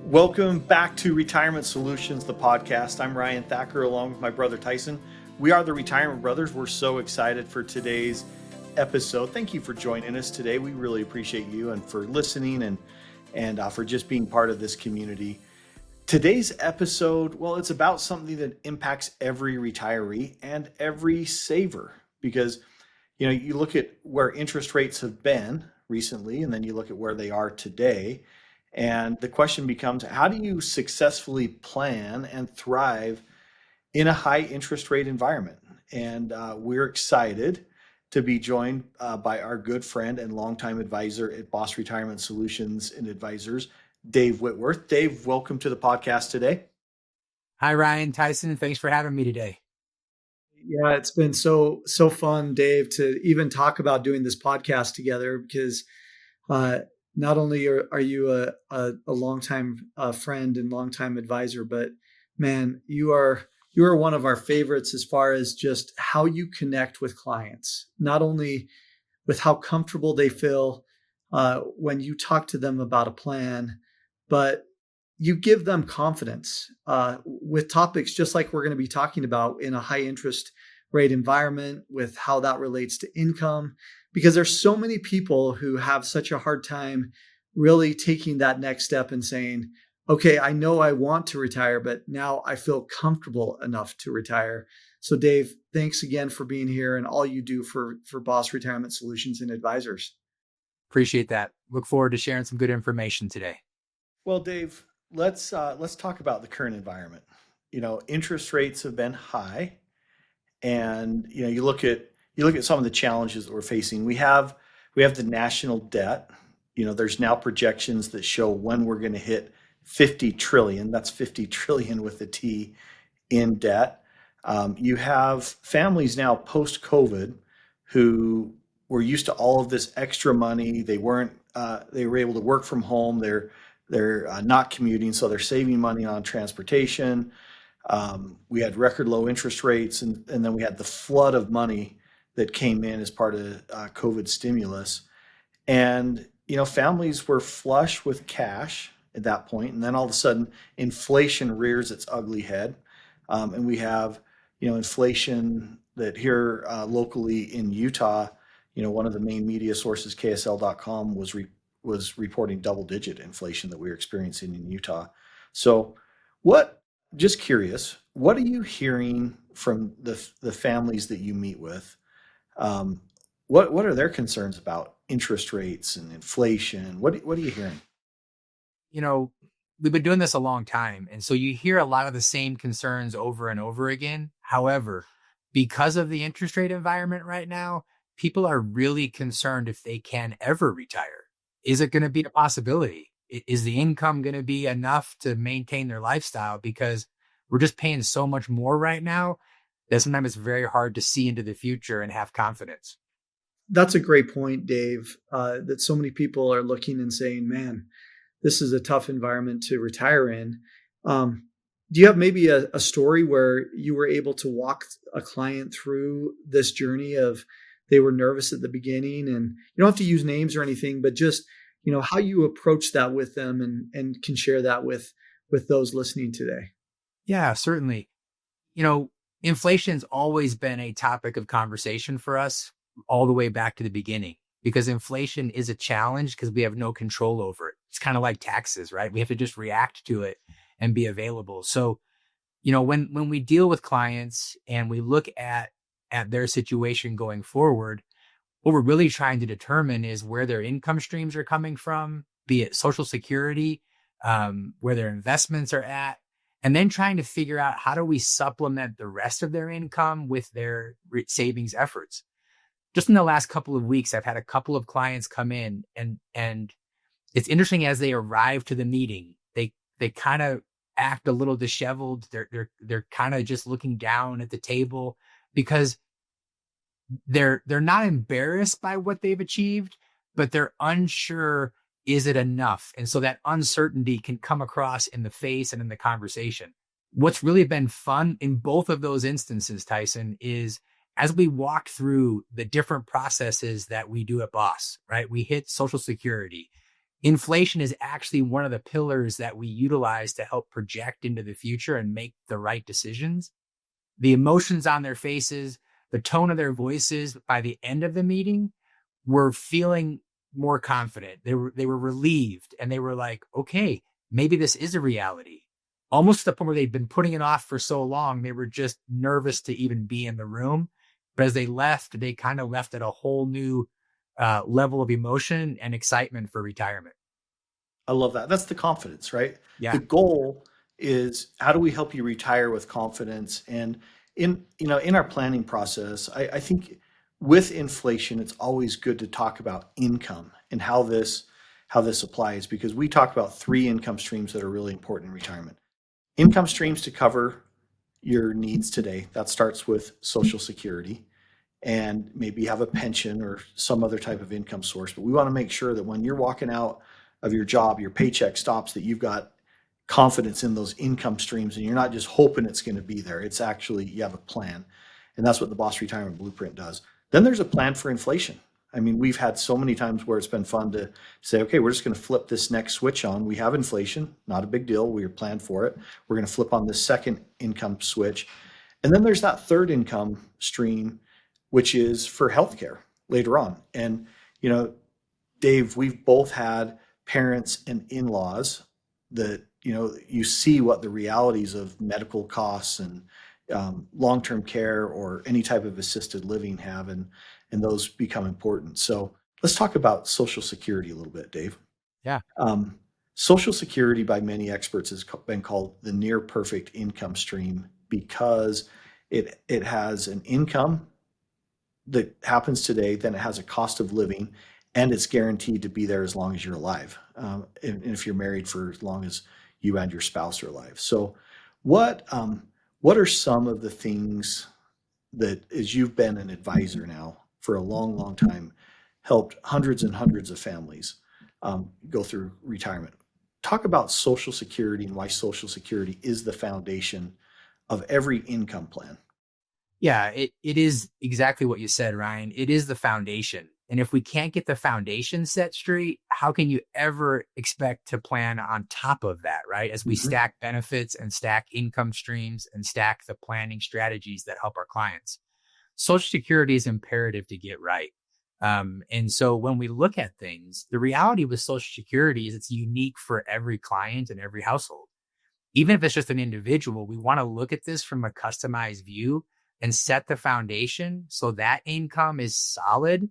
Welcome back to Retirement Solutions, the podcast. I'm Ryan Thacker along with my brother Tyson. We are the Retirement Brothers. We're so excited for today's episode. Thank you for joining us today. We really appreciate you and for listening and for just being part of this community. Today's episode, well, it's about something that impacts every retiree and every saver because, you look at where interest rates have been recently, and then you look at where they are today. And the question becomes, how do you successfully plan and thrive in a high interest rate environment? And we're excited to be joined by our good friend and longtime advisor at B.O.S.S Retirement Solutions and Advisors, Dave Whitworth. Dave, welcome to the podcast today. Hi, Ryan, Tyson. Thanks for having me today. Yeah, it's been so fun, Dave, to even talk about doing this podcast together because not only are you a longtime friend and longtime advisor, but man, you are one of our favorites as far as just how you connect with clients, not only with how comfortable they feel when you talk to them about a plan, but you give them confidence with topics just like we're going to be talking about in a high interest rate environment with how that relates to income, because there's so many people who have such a hard time really taking that next step and saying, okay, I know I want to retire, but now I feel comfortable enough to retire. So Dave, thanks again for being here and all you do for B.O.S.S Retirement Solutions and Advisors. Appreciate that. Look forward to sharing some good information today. Well, Dave, let's talk about the current environment. Interest rates have been high, and you look at some of the challenges that we're facing. We have the national debt. There's now projections that show when we're going to hit 50 trillion. That's 50 trillion with a T in debt. You have families now post-COVID who were used to all of this extra money. They were able to work from home. They're not commuting, so they're saving money on transportation. We had record low interest rates, and then we had the flood of money that came in as part of COVID stimulus. And, families were flush with cash at that point, and then all of a sudden inflation rears its ugly head. And we have, inflation that here locally in Utah, one of the main media sources, KSL.com, was reporting double-digit inflation that we were experiencing in Utah. So just curious, what are you hearing from the families that you meet with? What are their concerns about interest rates and inflation? What are you hearing? We've been doing this a long time, and so you hear a lot of the same concerns over and over again. However, because of the interest rate environment right now, people are really concerned if they can ever retire. Is it going to be a possibility? Is the income going to be enough to maintain their lifestyle? Because we're just paying so much more right now that sometimes it's very hard to see into the future and have confidence. That's a great point, Dave, that so many people are looking and saying, man, this is a tough environment to retire in. Do you have maybe a story where you were able to walk a client through this journey of they were nervous at the beginning, and you don't have to use names or anything, but just, how you approach that with them and can share that with those listening today? Yeah, certainly. Inflation's always been a topic of conversation for us all the way back to the beginning, because inflation is a challenge because we have no control over it. It's kind of like taxes, right? We have to just react to it and be available. So, when we deal with clients and we look at their situation going forward, what we're really trying to determine is where their income streams are coming from, be it Social Security, where their investments are at, and then trying to figure out how do we supplement the rest of their income with their savings efforts. Just in the last couple of weeks, I've had a couple of clients come in, and it's interesting as they arrive to the meeting, they kind of act a little disheveled. They're kind of just looking down at the table because they're not embarrassed by what they've achieved, but they're unsure, is it enough? And so that uncertainty can come across in the face and in the conversation. What's really been fun in both of those instances, Tyson, is as we walk through the different processes that we do at B.O.S.S, right? We hit Social Security, inflation is actually one of the pillars that we utilize to help project into the future and make the right decisions. The emotions on their faces, the tone of their voices by the end of the meeting were feeling more confident. They were relieved, and they were like, okay, maybe this is a reality. Almost to the point where they'd been putting it off for so long, they were just nervous to even be in the room. But as they left, they kind of left at a whole new level of emotion and excitement for retirement. I love that. That's the confidence, right? The Yeah. goal is how do we help you retire with confidence? And in our planning process, I think with inflation, it's always good to talk about income and how this applies, because we talk about three income streams that are really important in retirement. Income streams to cover your needs today. That starts with Social Security, and maybe have a pension or some other type of income source. But we want to make sure that when you're walking out of your job, your paycheck stops, that you've got confidence in those income streams and you're not just hoping it's going to be there. It's actually, you have a plan. And that's what the Boss Retirement Blueprint does. Then there's a plan for inflation. I mean, we've had so many times where it's been fun to say, okay, we're just going to flip this next switch on. We have inflation, not a big deal. We are planned for it. We're going to flip on this second income switch. And then there's that third income stream, which is for healthcare later on. And, Dave, we've both had parents and in-laws that, you see what the realities of medical costs and long-term care or any type of assisted living have, and those become important. So let's talk about Social Security a little bit, Dave. Yeah. Um, Social Security by many experts has been called the near perfect income stream because it has an income that happens today, then it has a cost of living, and it's guaranteed to be there as long as you're alive. And if you're married, for as long as you and your spouse are alive. So, what are some of the things that, as you've been an advisor now for a long, long time, helped hundreds and hundreds of families go through retirement? Talk about Social Security and why Social Security is the foundation of every income plan. Yeah, it is exactly what you said, Ryan. It is the foundation. And if we can't get the foundation set straight, how can you ever expect to plan on top of that, right? As we Mhm. stack benefits and stack income streams and stack the planning strategies that help our clients. Social Security is imperative to get right. And so when we look at things, the reality with Social Security is it's unique for every client and every household. Even if it's just an individual, we want to look at this from a customized view and set the foundation so that income is solid.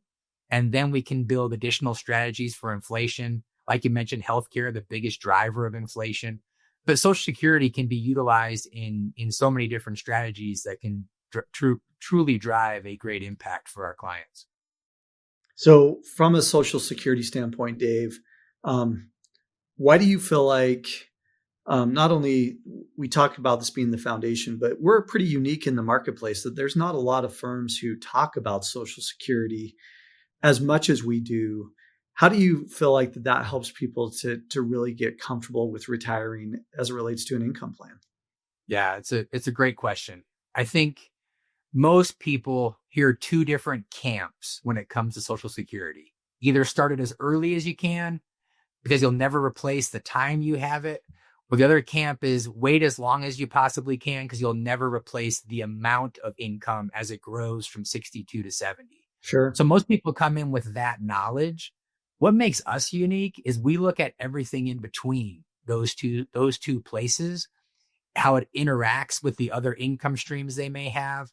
And then we can build additional strategies for inflation. Like you mentioned, healthcare, the biggest driver of inflation. But Social Security can be utilized in so many different strategies that can truly drive a great impact for our clients. So, from a Social Security standpoint, Dave, um, why do you feel like not only we talk about this being the foundation, but we're pretty unique in the marketplace that there's not a lot of firms who talk about Social Security as much as we do. How do you feel like that helps people to really get comfortable with retiring as it relates to an income plan? Yeah, it's a great question. I think most people hear two different camps when it comes to Social Security. Either start it as early as you can because you'll never replace the time you have it. Or the other camp is wait as long as you possibly can because you'll never replace the amount of income as it grows from 62 to 70. Sure. So most people come in with that knowledge. What makes us unique is we look at everything in between those two places, how it interacts with the other income streams they may have,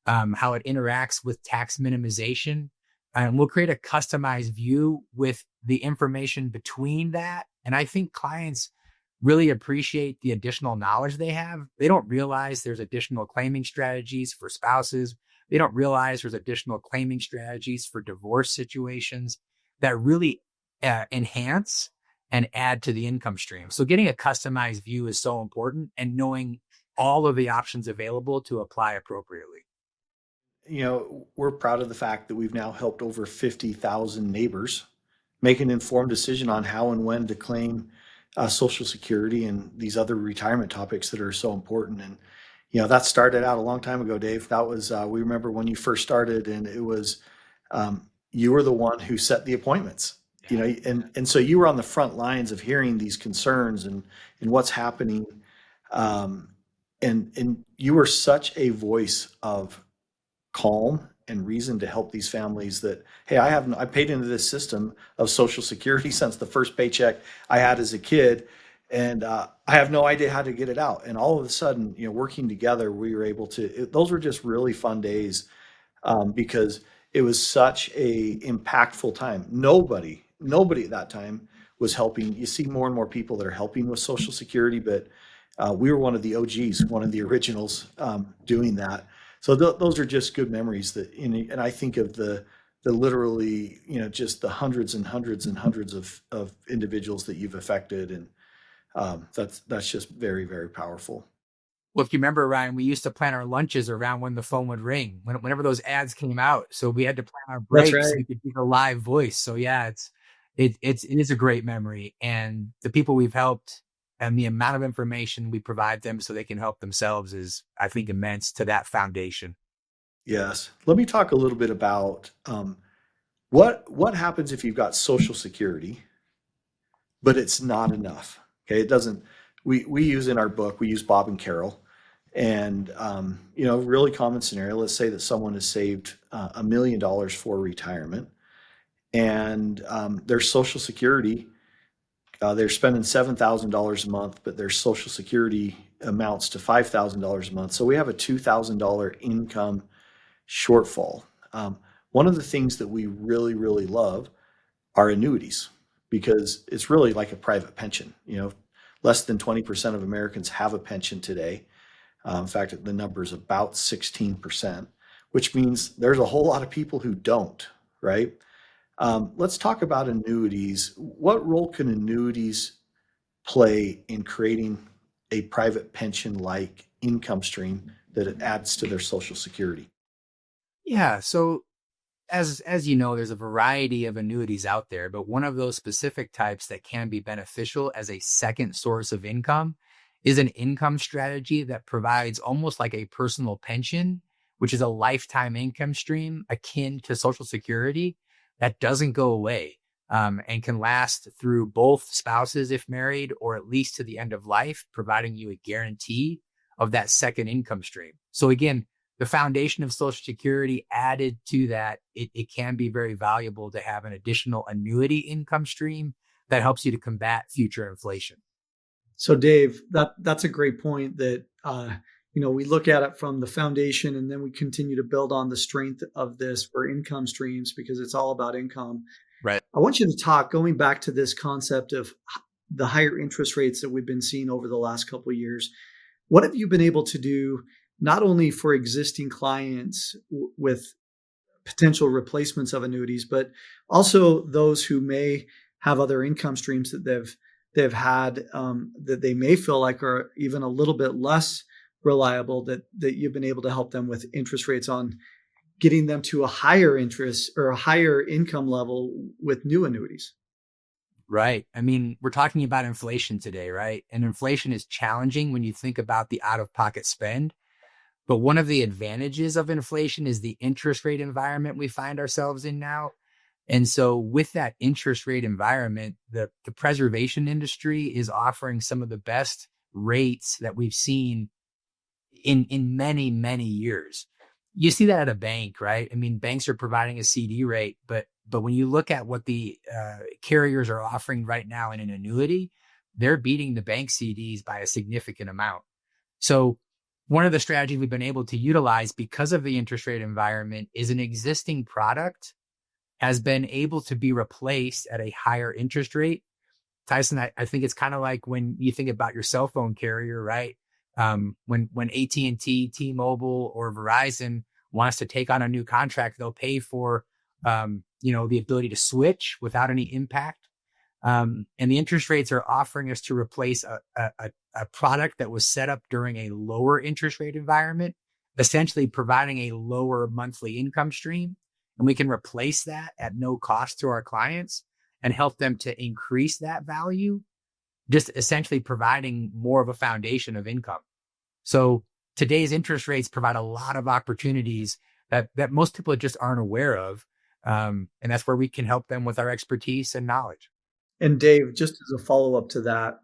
how it interacts with tax minimization. And we'll create a customized view with the information between that. And I think clients really appreciate the additional knowledge they have. They don't realize there's additional claiming strategies for spouses. They don't realize there's additional claiming strategies for divorce situations that really enhance and add to the income stream. So getting a customized view is so important, and knowing all of the options available to apply appropriately. We're proud of the fact that we've now helped over 50,000 neighbors make an informed decision on how and when to claim Social Security and these other retirement topics that are so important. And, that started out a long time ago, Dave. That was, we remember when you first started, and it was, you were the one who set the appointments. and so you were on the front lines of hearing these concerns and what's happening. Um, and you were such a voice of calm and reason to help these families that, hey, I paid into this system of Social Security since the first paycheck I had as a kid, and I have no idea how to get it out. And all of a sudden, working together, we were able to. Those were just really fun days, because it was such a impactful time. Nobody at that time was helping. You see more and more people that are helping with Social Security, but we were one of the OGs, one of the originals, doing that. So those are just good memories and I think of the literally, just the hundreds and hundreds and hundreds of individuals that you've affected, and that's just very, very powerful. Well, if you remember, Ryan, we used to plan our lunches around when the phone would ring, whenever those ads came out. So we had to plan our That's breaks so right. we could do the live voice. So yeah, it is a great memory, and the people we've helped and the amount of information we provide them so they can help themselves is, I think, immense to that foundation. Yes. Let me talk a little bit about what happens if you've got Social Security, but it's not enough. Okay, it doesn't. We use in our book, we use Bob and Carol, and really common scenario. Let's say that someone has saved $1 million for retirement, and their Social Security, they're spending $7,000 a month, but their Social Security amounts to $5,000 a month. So we have a $2,000 income shortfall. Um, One of the things that we really, really love are annuities, because it's really like a private pension. Less than 20% of Americans have a pension today. In fact, the number is about 16%, which means there's a whole lot of people who don't, right? Let's talk about annuities. What role can annuities play in creating a private pension like income stream that it adds to their Social Security? Yeah. So as you know, there's a variety of annuities out there, but one of those specific types that can be beneficial as a second source of income is an income strategy that provides almost like a personal pension, which is a lifetime income stream akin to Social Security that doesn't go away, and can last through both spouses if married, or at least to the end of life, providing you a guarantee of that second income stream. So again, the foundation of Social Security added to that, it can be very valuable to have an additional annuity income stream that helps you to combat future inflation. So Dave, that's a great point that we look at it from the foundation and then we continue to build on the strength of this for income streams because it's all about income. Right. I want you to talk going back to this concept of the higher interest rates that we've been seeing over the last couple of years. What have you been able to do not only for existing clients with potential replacements of annuities, but also those who may have other income streams that they've had that they may feel like are even a little bit less reliable, that you've been able to help them with interest rates on getting them to a higher interest or a higher income level with new annuities? Right. I mean, we're talking about inflation today, right? And inflation is challenging when you think about the out-of-pocket spend. But one of the advantages of inflation is the interest rate environment we find ourselves in now. And so with that interest rate environment, the preservation industry is offering some of the best rates that we've seen in many, many years. You see that at a bank, right? I mean, banks are providing a CD rate, but when you look at what the carriers are offering right now in an annuity, they're beating the bank CDs by a significant amount. So one of the strategies we've been able to utilize because of the interest rate environment is an existing product has been able to be replaced at a higher interest rate. Tyson, I think it's kind of like when you think about your cell phone carrier, right? When AT&T, T-Mobile, or Verizon wants to take on a new contract, they'll pay for the ability to switch without any impact. And the interest rates are offering us to replace a product that was set up during a lower interest rate environment, essentially providing a lower monthly income stream. And we can replace that at no cost to our clients and help them to increase that value, just essentially providing more of a foundation of income. So today's interest rates provide a lot of opportunities that most people just aren't aware of. And that's where we can help them with our expertise and knowledge. And Dave, just as a follow-up to that,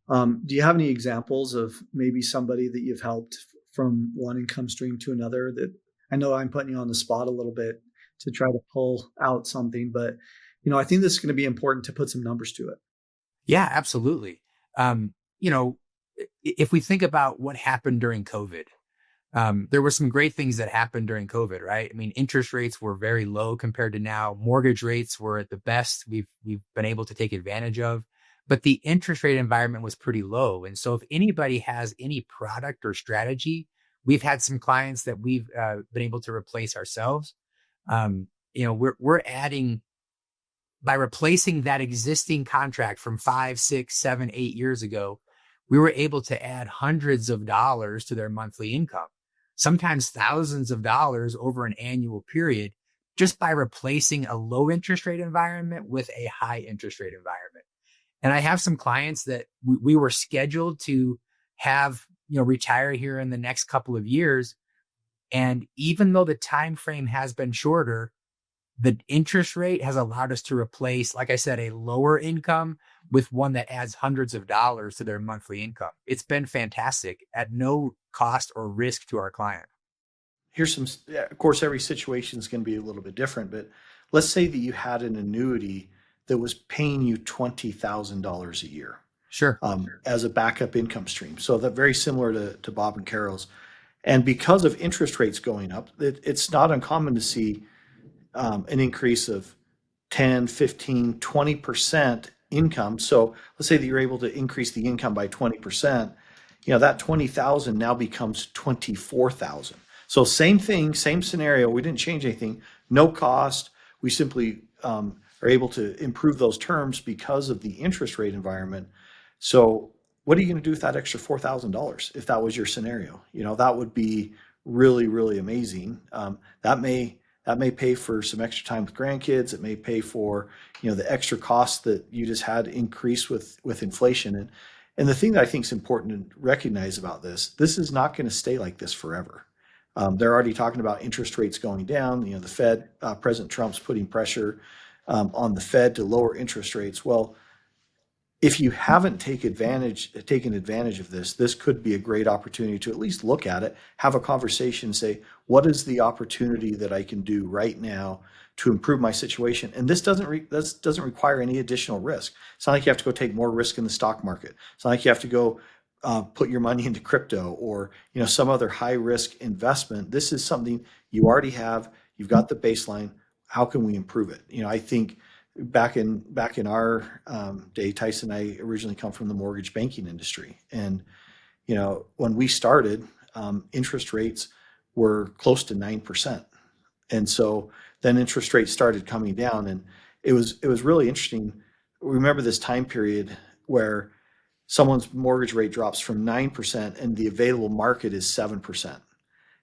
do you have any examples of maybe somebody that you've helped from one income stream to another? That I know I'm putting you on the spot a little bit to try to pull out something, but I think this is going to be important to put some numbers to it. Yeah, absolutely. You know, if we think about what happened during COVID, there were some great things that happened during COVID, right? I mean, interest rates were very low compared to now. Mortgage rates were at the best we've been able to take advantage of, but the interest rate environment was pretty low. And so if anybody has any product or strategy, we've had some clients that we've been able to replace ourselves. We're adding by replacing that existing contract from 5, 6, 7, 8 years ago. We were able to add hundreds of dollars to their monthly income, sometimes thousands of dollars over an annual period, just by replacing a low interest rate environment with a high interest rate environment. And I have some clients that we were scheduled to have, retire here in the next couple of years. And even though the time frame has been shorter, the interest rate has allowed us to replace, like I said, a lower income with one that adds hundreds of dollars to their monthly income. It's been fantastic at no cost or risk to our client. Here's some, of course, every situation is going to be a little bit different, but let's say that you had an annuity that was paying you $20,000 a year Sure. As a backup income stream. So that very similar to Bob and Carol's. And because of interest rates going up, it's not uncommon to see an increase of 10, 15, 20% income. So let's say that you're able to increase the income by 20%, that 20,000 now becomes 24,000. So same thing, same scenario. We didn't change anything, no cost. We simply are able to improve those terms because of the interest rate environment. So what are you going to do with that extra $4,000 if that was your scenario? That would be really, really amazing. That may pay for some extra time with grandkids. It may pay for, the extra costs that you just had increase with inflation. And the thing that I think is important to recognize about this is not going to stay like this forever. They're already talking about interest rates going down. The Fed, President Trump's putting pressure on the Fed to lower interest rates. Well, if you haven't taken advantage of this could be a great opportunity to at least look at it, have a conversation, say, what is the opportunity that I can do right now to improve my situation? And this doesn't require any additional risk. It's not like you have to go take more risk in the stock market. It's not like you have to go put your money into crypto or some other high risk investment. This is something you already have. You've got the baseline. How can we improve it? I think back in our day, Tyson and I originally come from the mortgage banking industry, and when we started, interest rates were close to 9%, and so then interest rates started coming down, and it was really interesting. Remember this time period where someone's mortgage rate drops from 9% and the available market is 7%.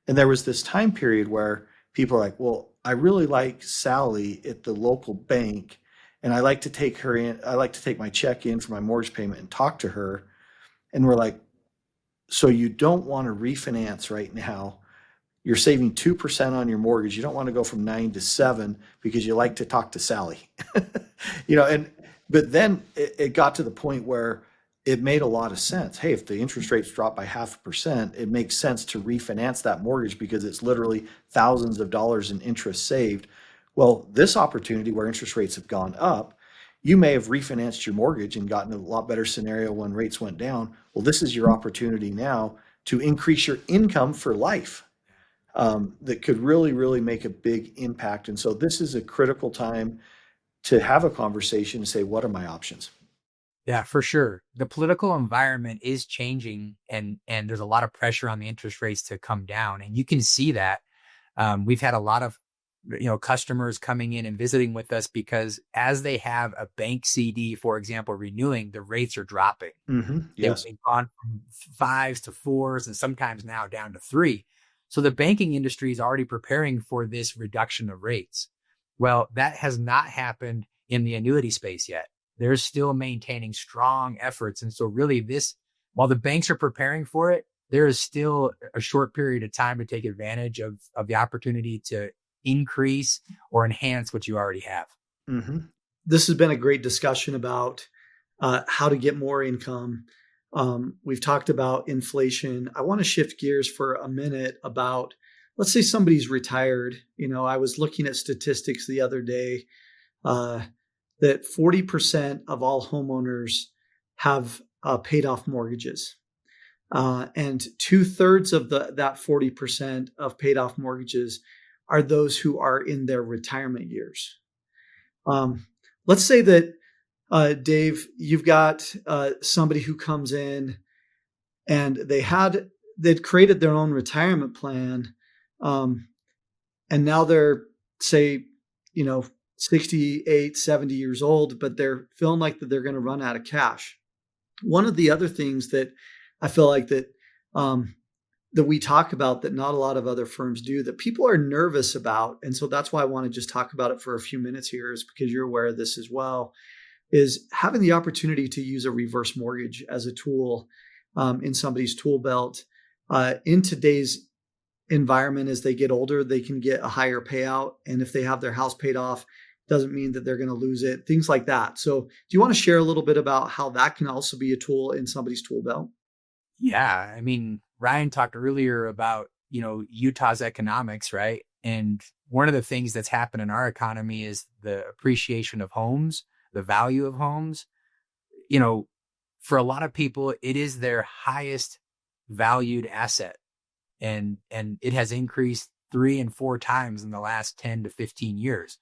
And there was this time period where people are like, well, I really like Sally at the local bank, and I like to take her in. I like to take my check in for my mortgage payment and talk to her. And we're like, so you don't want to refinance right now. You're saving 2% on your mortgage. You don't want to go from 9 to 7 because you like to talk to Sally. But then it got to the point where it made a lot of sense. Hey, if the interest rates drop by 0.5%, it makes sense to refinance that mortgage because it's literally thousands of dollars in interest saved. Well, this opportunity where interest rates have gone up, you may have refinanced your mortgage and gotten a lot better scenario when rates went down. Well, this is your opportunity now to increase your income for life. That could really, really make a big impact. And so this is a critical time to have a conversation and say, what are my options? Yeah, for sure. The political environment is changing, and there's a lot of pressure on the interest rates to come down. And you can see that. We've had a lot of customers coming in and visiting with us because as they have a bank CD, for example, renewing, the rates are dropping. Mm-hmm. Yes. They've gone from 5s to 4s and sometimes now down to 3. So the banking industry is already preparing for this reduction of rates. Well, that has not happened in the annuity space yet. They're still maintaining strong efforts. And so really while the banks are preparing for it, there is still a short period of time to take advantage of the opportunity to increase or enhance what you already have. Mm-hmm. This has been a great discussion about how to get more income. We've talked about inflation. I want to shift gears for a minute about, let's say somebody's retired. I was looking at statistics the other day that 40% of all homeowners have paid off mortgages. And 2/3 of that 40% of paid off mortgages are those who are in their retirement years. Let's say that, Dave, you've got somebody who comes in and they'd created their own retirement plan, and now they're, say, 68, 70 years old, but they're feeling like that they're going to run out of cash. One of the other things that I feel like that we talk about that not a lot of other firms do, that people are nervous about, and so that's why I want to just talk about it for a few minutes here, is because you're aware of this as well, is having the opportunity to use a reverse mortgage as a tool in somebody's tool belt. In today's environment, as they get older, they can get a higher payout, and if they have their house paid off, doesn't mean that they're going to lose it, things like that. So do you want to share a little bit about how that can also be a tool in somebody's tool belt? Yeah. I mean, Ryan talked earlier about, Utah's economics, right? And one of the things that's happened in our economy is the appreciation of homes, the value of homes. For a lot of people, it is their highest valued asset. And it has increased 3 and 4 times in the last 10 to 15 years.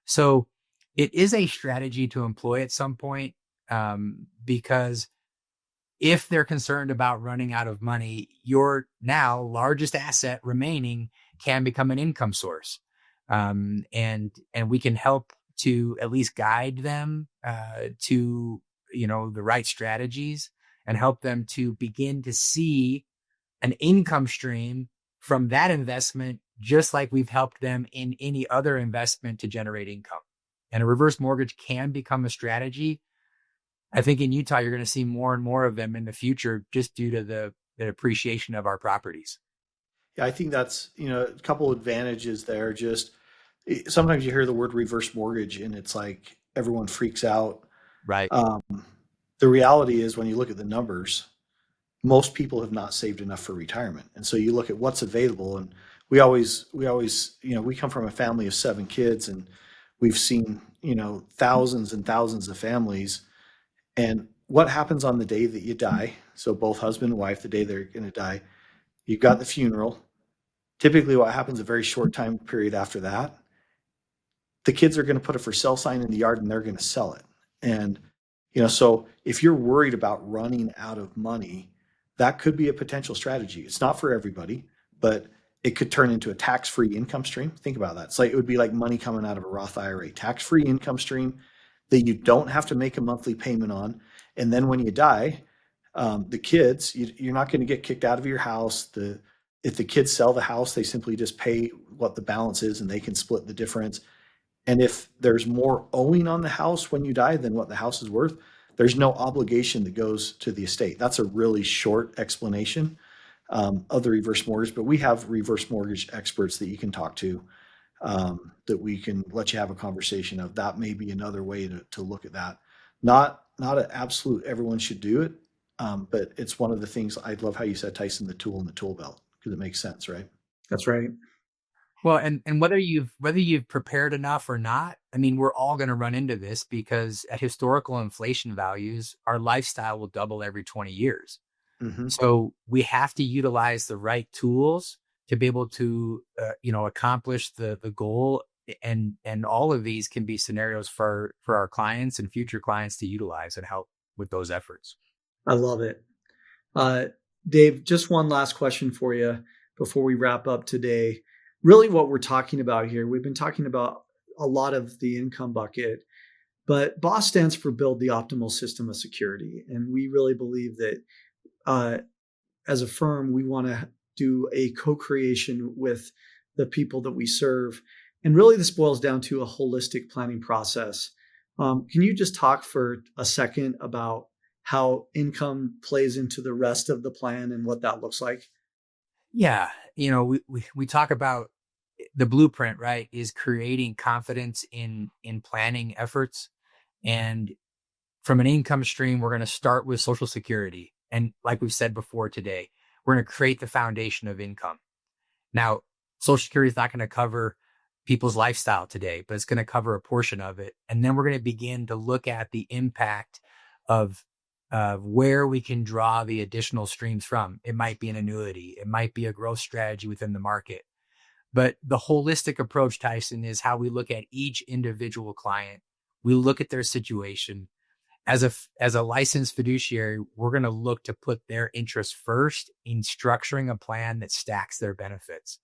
So it is a strategy to employ at some point, because if they're concerned about running out of money, your now largest asset remaining can become an income source. And we can help to at least guide them to, the right strategies, and help them to begin to see an income stream from that investment, just like we've helped them in any other investment to generate income. And a reverse mortgage can become a strategy. I think in Utah, you're going to see more and more of them in the future, just due to the appreciation of our properties. Yeah, I think that's, a couple advantages there. Just sometimes you hear the word reverse mortgage and it's like everyone freaks out. Right. Um, the reality is when you look at the numbers, most people have not saved enough for retirement. And so you look at what's available, and we always, we come from a family of 7 kids, and we've seen, thousands and thousands of families. And what happens on the day that you die? So both husband and wife, the day they're going to die, you've got the funeral. Typically what happens a very short time period after that, the kids are going to put a for sale sign in the yard and they're going to sell it. And, so if you're worried about running out of money, that could be a potential strategy. It's not for everybody, but it could turn into a tax-free income stream. Think about that. It would be like money coming out of a Roth IRA, tax-free income stream that you don't have to make a monthly payment on. And then when you die, the kids, you're not going to get kicked out of your house. If the kids sell the house, they simply just pay what the balance is and they can split the difference. And if there's more owing on the house when you die than what the house is worth, there's no obligation that goes to the estate. That's a really short explanation of the reverse mortgage, but we have reverse mortgage experts that you can talk to, that we can let you have a conversation of. That may be another way to look at that. Not an absolute everyone should do it, but it's one of the things. I love how you said, Tyson, the tool in the tool belt, because it makes sense, right? That's right. Well, and whether you've prepared enough or not, I mean, we're all going to run into this, because at historical inflation values, our lifestyle will double every 20 years. Mm-hmm. So we have to utilize the right tools to be able to, accomplish the goal. And all of these can be scenarios for our clients and future clients to utilize and help with those efforts. I love it. Dave, just one last question for you before we wrap up today. Really what we're talking about here, we've been talking about a lot of the income bucket, but B.O.S.S stands for Build the Optimal System of Security. And we really believe that as a firm, we want to do a co-creation with the people that we serve. And really this boils down to a holistic planning process. Can you just talk for a second about how income plays into the rest of the plan and what that looks like? Yeah. We talk about the blueprint, right, is creating confidence in planning efforts. And from an income stream, we're going to start with Social Security. And like we've said before today, we're going to create the foundation of income. Now, Social Security is not going to cover people's lifestyle today, but it's going to cover a portion of it. And then we're going to begin to look at the impact of where we can draw the additional streams from. It might be an annuity. It might be a growth strategy within the market. But the holistic approach, Tyson, is how we look at each individual client. We look at their situation. As a licensed fiduciary, we're going to look to put their interests first in structuring a plan that stacks their benefits.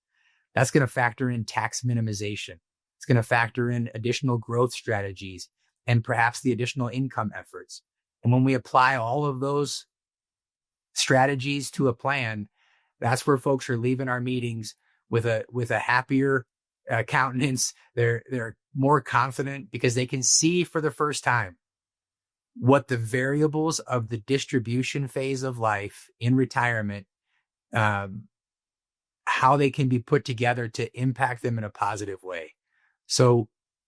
That's going to factor in tax minimization. It's going to factor in additional growth strategies and perhaps the additional income efforts. And when we apply all of those strategies to a plan, that's where folks are leaving our meetings with a happier countenance. They're more confident because they can see for the first time what the variables of the distribution phase of life in retirement, how they can be put together to impact them in a positive way. So,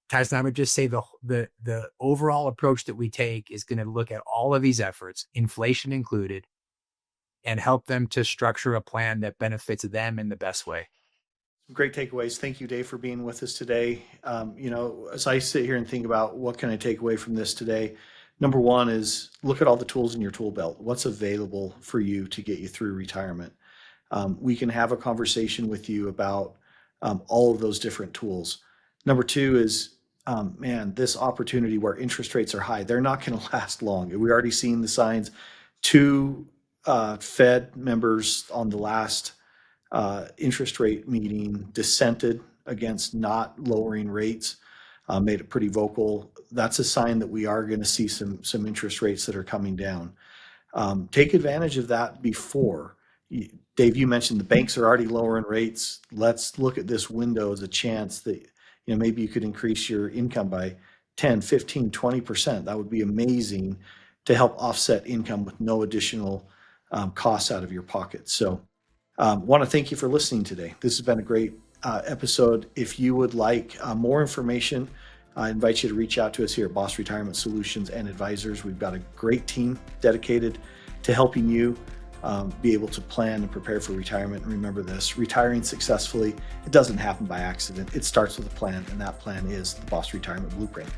Tyson, I would just say the overall approach that we take is going to look at all of these efforts, inflation included, and help them to structure a plan that benefits them in the best way. Great takeaways. Thank you, Dave, for being with us today. As I sit here and think about what can I take away from this today, number one is look at all the tools in your tool belt. What's available for you to get you through retirement? We can have a conversation with you about all of those different tools. Number two is, this opportunity where interest rates are high, they're not going to last long. We already seen the signs. Two Fed members on the last interest rate meeting dissented against not lowering rates, made it pretty vocal. That's a sign that we are going to see some interest rates that are coming down. Take advantage of that before. Dave, you mentioned the banks are already lowering rates. Let's look at this window as a chance that maybe you could increase your income by 10, 15, 20%. That would be amazing to help offset income with no additional costs out of your pocket. So want to thank you for listening today. This has been a great episode. If you would like more information, I invite you to reach out to us here at B.O.S. Retirement Solutions and Advisors. We've got a great team dedicated to helping you be able to plan and prepare for retirement. And remember this, retiring successfully, it doesn't happen by accident. It starts with a plan, and that plan is the B.O.S. Retirement Blueprint.